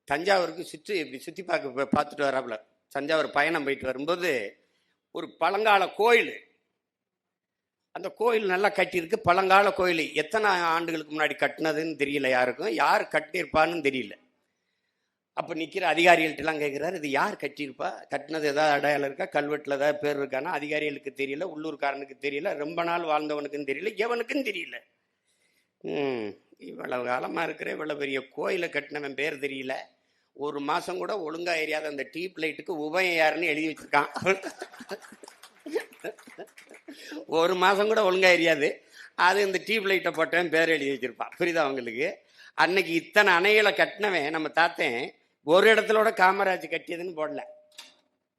தஞ்சாவூருக்கு இப்படி சுற்றி பார்த்துட்டு வராப்புல. தஞ்சாவூர் பயணம் போயிட்டு வரும்போது ஒரு பழங்கால கோயில், அந்த கோயில் நல்லா கட்டியிருக்கு. பழங்கால கோயில் எத்தனை ஆண்டுகளுக்கு முன்னாடி கட்டினதுன்னு தெரியல, யாருக்கும் யார் கட்டியிருப்பான்னு தெரியல. அப்போ நிற்கிற அதிகாரிகள்ட்டெல்லாம் கேட்குறாரு, இது யார் கட்டியிருப்பா, கட்டினது ஏதாவது அடையாளம் இருக்கா, கல்வெட்டில் ஏதாவது பேர் இருக்கானா? அதிகாரிகளுக்கு தெரியல, உள்ளூர்காரனுக்கு தெரியல, ரொம்ப நாள் வாழ்ந்தவனுக்கும் தெரியல, எவனுக்கும் தெரியல. இவ்வளவு காலமாக இருக்கிற இவ்வளோ பெரிய கோயிலை கட்டினவன் பேர் தெரியல, ஒரு மாதம் கூட ஒழுங்காக எரியாத அந்த டியூப் லைட்டுக்கு உபயம் யாருன்னு எழுதி வச்சிருக்கான். ஒரு மாதம் கூட ஒழுங்காக எரியாது, அது இந்த டியூப் லைட்டை போட்டவன் பேர் எழுதி வச்சிருப்பான். புரியுதா அவங்களுக்கு? அன்னைக்கு இத்தனை அணைகளை கட்டினவன் நம்ம தாத்தன் ஒரு இடத்துல காமராஜ் கட்டியதுன்னு போடல.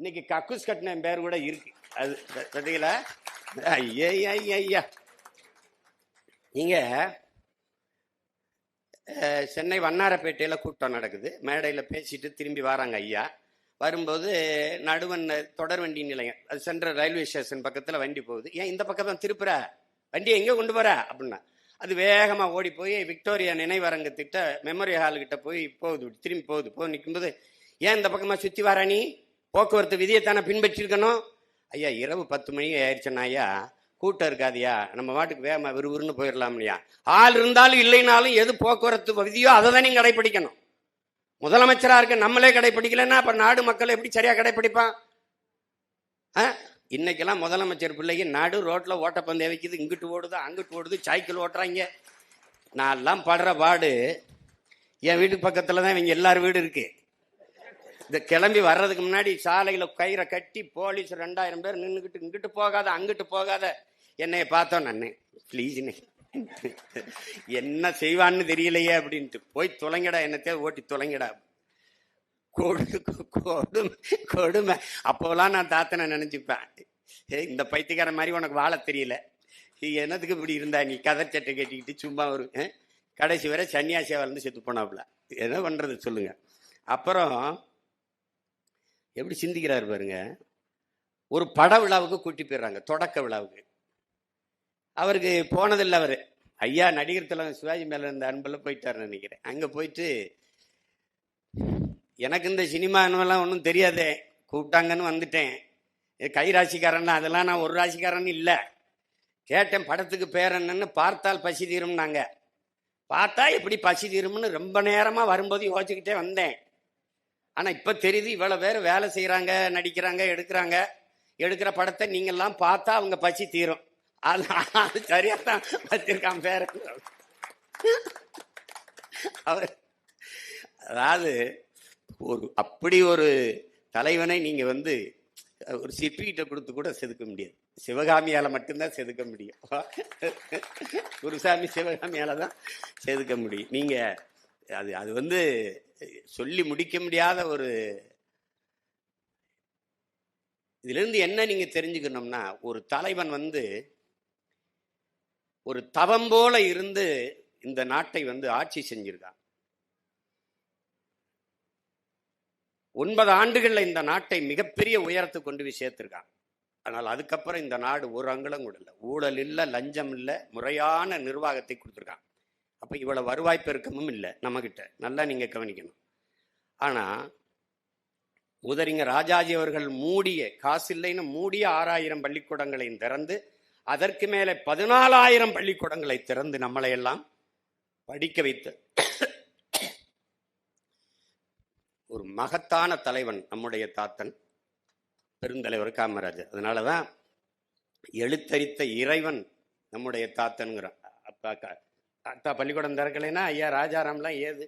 இன்னைக்கு கக்கூஸ் கட்டினவன் பேர் கூட இருக்கு. அது பார்த்தீங்களா? ஐயா ஐயா, நீங்க சென்னை வண்ணாரப்பேட்டையில் கூட்டம் நடக்குது, மேடையில் பேசிட்டு திரும்பி வராங்க ஐயா. வரும்போது நடுவன் தொடர் வண்டி நிலையம், அது சென்ட்ரல் ரயில்வே ஸ்டேஷன் பக்கத்தில் வண்டி போகுது. ஏன் இந்த பக்கம் தான் திருப்புற, வண்டியை எங்கே கொண்டு போற அப்படின்னா, அது வேகமாக ஓடி போய் விக்டோரியா நினைவரங்கத்திட்ட மெமரி ஹால்கிட்ட போய் போகுது, திரும்பி போகுது நிற்கும்போது, ஏன் இந்த பக்கமாக சுற்றி வர, நீ போக்குவரத்து விதியை தானே பின்பற்றிருக்கணும். ஐயா இரவு 10 மணி ஆயிடுச்சுன்னா ஐயா கூட்டம் இருக்காதியா, நம்ம வாட்டுக்கு வேகமாக விறுவிறுன்னு போயிடலாம் இல்லையா. ஆள் இருந்தாலும் இல்லைனாலும் எது போக்குவரத்து விதியோ அதை தான் நீங்கள் கடைப்பிடிக்கணும். முதலமைச்சராக இருக்க நம்மளே கடைப்பிடிக்கலன்னா அப்போ நாடு மக்கள் எப்படி சரியாக கடைப்பிடிப்பான்? இன்னைக்கெல்லாம் முதலமைச்சர் பிள்ளைக்கு நாடு ரோட்டில் ஓட்டப்பந்தயம் வைக்குது, இங்கிட்டு ஓடுது அங்கிட்டு ஓடுது, சைக்கிள் ஓட்டுறாங்க. நான்லாம் படுற பாடு, என் வீட்டு பக்கத்தில் தான் இவங்க எல்லாரும் வீடு இருக்கு. இந்த கிளம்பி வர்றதுக்கு முன்னாடி சாலையில் கயிறை கட்டி போலீஸ் 2000 பேர் நின்றுக்கிட்டு, இங்கிட்டு போகாத அங்கிட்டு போகாத. என்னைய பார்த்தோம் நான், ப்ளீஸ்ண்ணே என்ன செய்வான்னு தெரியலையே அப்படின்ட்டு, போய் தொலைங்கடா, என்னத்தையே ஓட்டி தொலைங்கடா. கொடுமை. அப்போலாம் நான் தாத்தனை நினைச்சுப்பேன், இந்த பைத்தியக்கார மாதிரி உனக்கு வாழ தெரியல, என்னத்துக்கு இப்படி இருந்தா நீ, கதை சட்டை கட்டிக்கிட்டு சும்மா ஒரு கடைசி வரை சன்னியாசியா வந்து செத்து போனாப்புல. என்ன பண்றது சொல்லுங்க. அப்புறம் எப்படி சிந்திக்கிறாரு பாருங்க. ஒரு பட விழாவுக்கு கூட்டி போயிடுறாங்க, தொடக்க விழாவுக்கு. அவருக்கு போனதில்லை. அவரு ஐயா நடிகர் தலைவர் சிவாஜி மேல இருந்த அன்பெல்லாம் போயிட்டாருன்னு நினைக்கிறேன். அங்க போயிட்டு, எனக்கு இந்த சினிமானெல்லாம் ஒன்றும் தெரியாதே, கூப்பிட்டாங்கன்னு வந்துட்டேன், கை ராசிக்காரன் அதெல்லாம் நான் ஒரு ராசிக்காரன் இல்லை. கேட்டேன் படத்துக்கு பேர் என்னன்னு, பார்த்தால் பசி தீரும்னாங்க. பார்த்தா எப்படி பசி தீரும்னு ரொம்ப நேரமா வரும்போது யோசிச்சுக்கிட்டே வந்தேன். ஆனா இப்ப தெரியுது, இவ்வளவு பேர் வேலை செய்யறாங்க, நடிக்கிறாங்க, எடுக்கிற படத்தை நீங்கெல்லாம் பார்த்தா அவங்க பசி தீரும். அது சரியா தான் வச்சிருக்கான் பேர். அவர் அதாவது அப்படி ஒரு தலைவனை நீங்க ஒரு சிற்பிகிட்ட கொடுத்து கூட செதுக்க முடியாது. சிவகாமியால மட்டும்தான் செதுக்க முடியும். குருசாமி சிவகாமியால தான் செதுக்க முடியும். நீங்க அது சொல்லி முடிக்க முடியாத ஒரு. இதுல இருந்து என்ன நீங்க தெரிஞ்சுக்கணும்னா, ஒரு தலைவன் ஒரு தவம் போல இருந்து இந்த நாட்டை ஆட்சி செஞ்சிருக்கான். 9 ஆண்டுகள்ல இந்த நாட்டை மிகப்பெரிய உயரத்துக்கு கொண்டு போய் சேர்த்திருக்கான். ஆனால் அதுக்கப்புறம் இந்த நாடு ஒரு அங்குலம் கூட இல்லை, ஊழல் இல்லை, லஞ்சம் இல்லை, முறையான நிர்வாகத்தை கொடுத்துருக்கான். அப்ப இவ்வளவு வருவாய் பெருக்கமும் இல்லை நம்ம கிட்ட, நல்லா நீங்க கவனிக்கணும். ஆனா முதறிஞர் ராஜாஜி அவர்கள் காசு இல்லைன்னு மூடிய 6000 பள்ளிக்கூடங்களையும் திறந்து, அதற்கு மேலே 14,000 பள்ளிக்கூடங்களை திறந்து நம்மளை எல்லாம் படிக்க வைத்த ஒரு மகத்தான தலைவன் நம்முடைய தாத்தன், பெருந்தலைவர் காமராஜர். அதனாலதான் எழுத்தறித்த இறைவன் நம்முடைய தாத்தன்கிறான். தாத்தா பள்ளிக்கூடம் திறக்கலைன்னா ஐயா ராஜாராம்லாம் ஏது?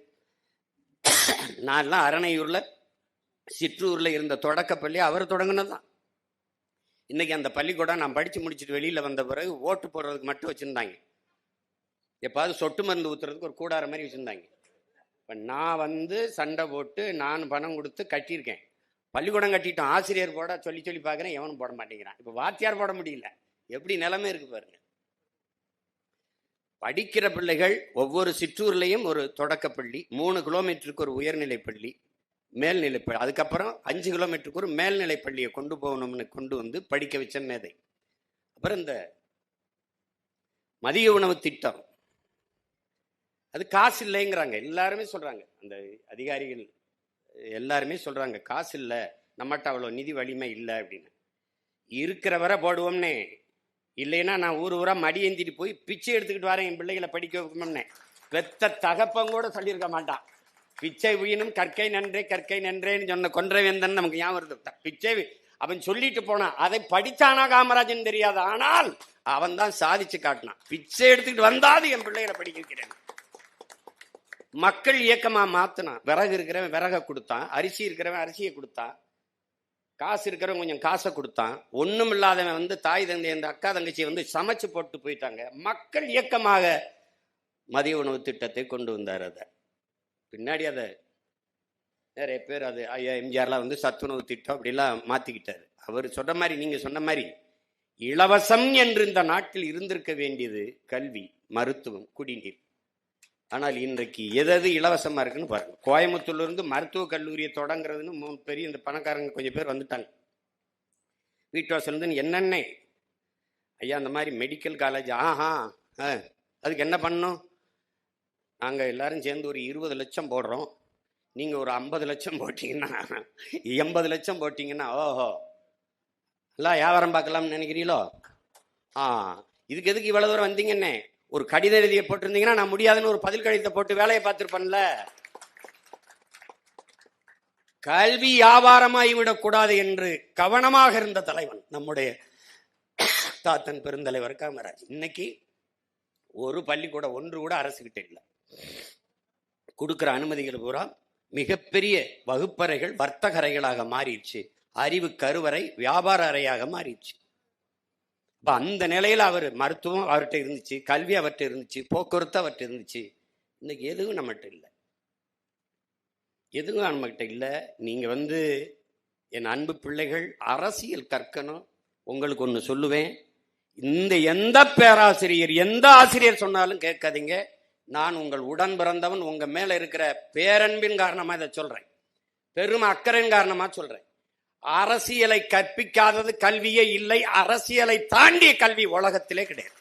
நான்லாம் அரணையூர்ல சிற்றூர்ல இருந்த தொடக்கப்பள்ளி அவர் தொடங்கினதான். இன்னைக்கு அந்த பள்ளிக்கூடம் நான் படிச்சு முடிச்சுட்டு வெளியில வந்த பிறகு ஓட்டு போடுறதுக்கு மட்டும் வச்சிருந்தாங்க. எப்பாவது சொட்டு மருந்து ஊத்துறதுக்கு ஒரு கூடார மாதிரி வச்சிருந்தாங்க. இப்ப நான் சண்டை போட்டு நான் பணம் கொடுத்து கட்டியிருக்கேன். பள்ளிக்கூடம் கட்டிட்டோம், ஆசிரியர் போட சொல்லி பார்க்குறேன், எவனும் போட மாட்டேங்கிறான். இப்ப வாத்தியார் போட முடியல. எப்படி நிலைமை இருக்கு பாருங்க. படிக்கிற பிள்ளைகள் ஒவ்வொரு சிற்றூர்லையும் ஒரு தொடக்கப்பள்ளி, 3 கிலோமீட்டருக்கு ஒரு உயர்நிலை பள்ளி, மேல்நிலைப்பள்ளி, அதுக்கப்புறம் 5 கிலோமீட்டருக்கு ஒரு மேல்நிலை பள்ளியை கொண்டு போகணும்னு கொண்டு படிக்க வச்ச மேதை. அப்புறம் இந்த மதிய உணவு திட்டம், அது காசு இல்லைங்கிறாங்க, எல்லாருமே சொல்றாங்க. அந்த அதிகாரிகள் எல்லாருமே சொல்றாங்க காசு இல்லை, நம்மகிட்ட அவ்வளோ நிதி வலிமை இல்லை அப்படின்னு. இருக்கிற வரை போடுவோம்னே, இல்லைன்னா நான் ஊர் ஊரா மடி ஏந்திட்டு போய் பிச்சை எடுத்துக்கிட்டு வரேன் என் பிள்ளைகளை படிக்க வைக்கணும்னே. பெத்த தகப்பம் கூட சொல்லியிருக்க மாட்டான். பிச்சை உயினும் கற்கை நன்றே கற்கை நன்றேன்னு சொன்ன கொன்றவேந்தன் நமக்கு ஞாபகம் வருது. பிச்சை அவன் சொல்லிட்டு போனான், அதை படித்தானா காமராஜன் தெரியாது, ஆனால் அவன் தான் சாதிச்சு காட்டினான். பிச்சை எடுத்துக்கிட்டு வந்தாது என் பிள்ளைகளை படிக்க வைக்கிறேன். மக்கள் இயக்கமா மாத்தினான். விறகு இருக்கிறவன் விறக கொடுத்தான், அரிசி இருக்கிறவன் அரிசியை கொடுத்தான், காசு இருக்கிறவன் கொஞ்சம் காசை கொடுத்தான். ஒண்ணும் இல்லாதவன் வந்து தாய் தந்தை அந்த அக்கா தங்கச்சியை வந்து சமைச்சு போட்டு போயிட்டாங்க. மக்கள் இயக்கமாக மதிய உணவு திட்டத்தை கொண்டு வந்தார். அதை பின்னாடி அதை நிறைய பேர் அது ஐயா எம்ஜிஆர்லாம் வந்து சத்துணவு திட்டம் அப்படிலாம் மாத்திக்கிட்டாரு. அவர் சொன்ன மாதிரி, நீங்க சொன்ன மாதிரி இலவசம் என்று இந்த நாட்டில் இருந்திருக்க வேண்டியது கல்வி, மருத்துவம், குடிநீர். ஆனால் இன்றைக்கு எது இலவசமா இருக்குன்னு பாருங்க. கோயம்புத்தூர்ல இருந்து மருத்துவக் கல்லூரியை தொடங்குறதுன்னு பெரிய இந்த பணக்காரங்க கொஞ்சம் பேர் வந்துட்டாங்க. வீட்டு வாசல் இருந்து என்னென்ன ஐயா அந்த மாதிரி மெடிக்கல் காலேஜ், அதுக்கு என்ன பண்ணணும், நாங்கள் எல்லாரும் சேர்ந்து ஒரு 20 லட்சம் போடுறோம், நீங்கள் ஒரு 50 லட்சம் போட்டிங்கன்னா 80 லட்சம் போட்டிங்கன்னா ஓஹோ எல்லாம் வியாபாரம் பார்க்கலாம்னு நினைக்கிறீங்களோ? இதுக்கு எதுக்கு இவ்வளோ தூரம் வந்தீங்கன்னே ஒரு கடித எழுதியை போட்டிருந்தீங்கன்னா நான் முடியாதுன்னு ஒரு பதில் கடிதத்தை போட்டு வேலையை பார்த்துருப்பேன்ல. கல்வி வியாபாரமாகி விடக்கூடாது என்று கவனமாக இருந்த தலைவன் நம்முடைய தாத்தன் பெருந்தலைவர் காமராஜ். இன்னைக்கு ஒரு பள்ளிக்கூடம் ஒன்று கூட அரசுகிட்ட இல்லை. கொடுக்குற அனுமதிகள் பூரா மிகப்பெரிய வகுப்பறைகள் வர்த்தக அறைகளாக மாறிடுச்சு, அறிவு கருவறை வியாபார அறையாக மாறிடுச்சு. இப்போ அந்த நிலையில் அவர் மருத்துவம் அவர்கிட்ட இருந்துச்சு, கல்வி அவர்கிட்ட இருந்துச்சு, போக்குவரத்து அவர்கிட்ட இருந்துச்சு. இன்னைக்கு எதுவும் நம்மகிட்ட இல்லை, எதுவும் நம்மகிட்ட இல்லை. நீங்கள் வந்து என் அன்பு பிள்ளைகள் அரசியல் கற்கணும். உங்களுக்கு ஒன்று சொல்லுவேன், இந்த எந்த பேராசிரியர் எந்த ஆசிரியர் சொன்னாலும் கேட்காதீங்க. நான் உங்கள் உடன் பிறந்தவன், உங்க மேல இருக்கிற பேரன்பின் காரணமா இதை சொல்றேன், பெரும் அக்கறையின் காரணமா சொல்றேன். அரசியலை கற்பிக்காதது கல்வியே இல்லை, அரசியலை தாண்டிய கல்வி உலகத்திலே கிடையாது.